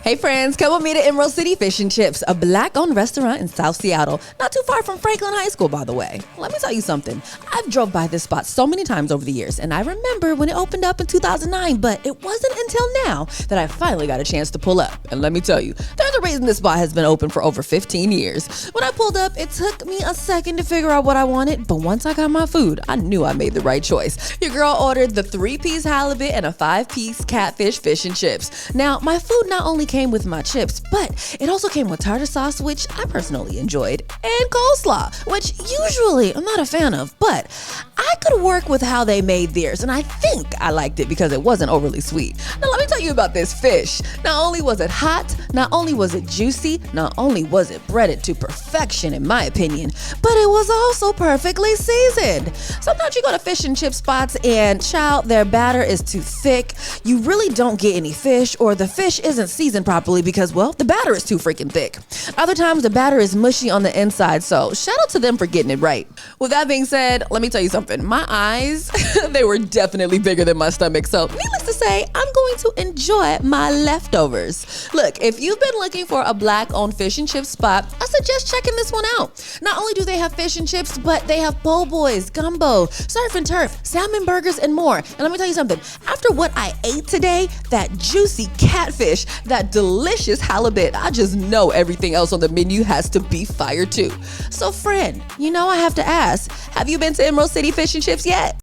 Hey friends, come with me to Emerald City Fish and Chips, a black-owned restaurant in South Seattle, not too far from Franklin High School, by the way. Let me tell you something. I've drove by this spot so many times over the years, and I remember when it opened up in 2009, but it wasn't until now that I finally got a chance to pull up. And let me tell you, there's a reason this spot has been open for over 15 years. When I pulled up, it took me a second to figure out what I wanted, but once I got my food, I knew I made the right choice. Your girl ordered the 3-piece halibut and a 5-piece catfish fish and chips. Now, my food not only came with my chips, but it also came with tartar sauce, which I personally enjoyed, and coleslaw, which usually I'm not a fan of, but I could work with how they made theirs, and I think I liked it because it wasn't overly sweet. Now let me tell you about this fish. Not only was it hot, not only was it juicy, not only was it breaded to perfection in my opinion, but it was also perfectly seasoned. Sometimes you go to fish and chip spots and child, their batter is too thick. You really don't get any fish, or the fish isn't seasoned properly because, well, the batter is too freaking thick. Other times the batter is mushy on the inside, so shout out to them for getting it right. With that being said, let me tell you something. My eyes, they were definitely bigger than my stomach, so needless to say, I'm going to enjoy my leftovers. Look, if you've been looking for a black-owned fish and chip spot, I suggest checking this one out. Not only do they have fish and chips, but they have po' boys, gumbo, surf and turf, salmon burgers, and more. And let me tell you something, after what I ate today, that juicy catfish, that delicious halibut, I just know everything else on the menu has to be fire too. So friend, you know I have to ask, have you been to Emerald City Fish and Chips yet?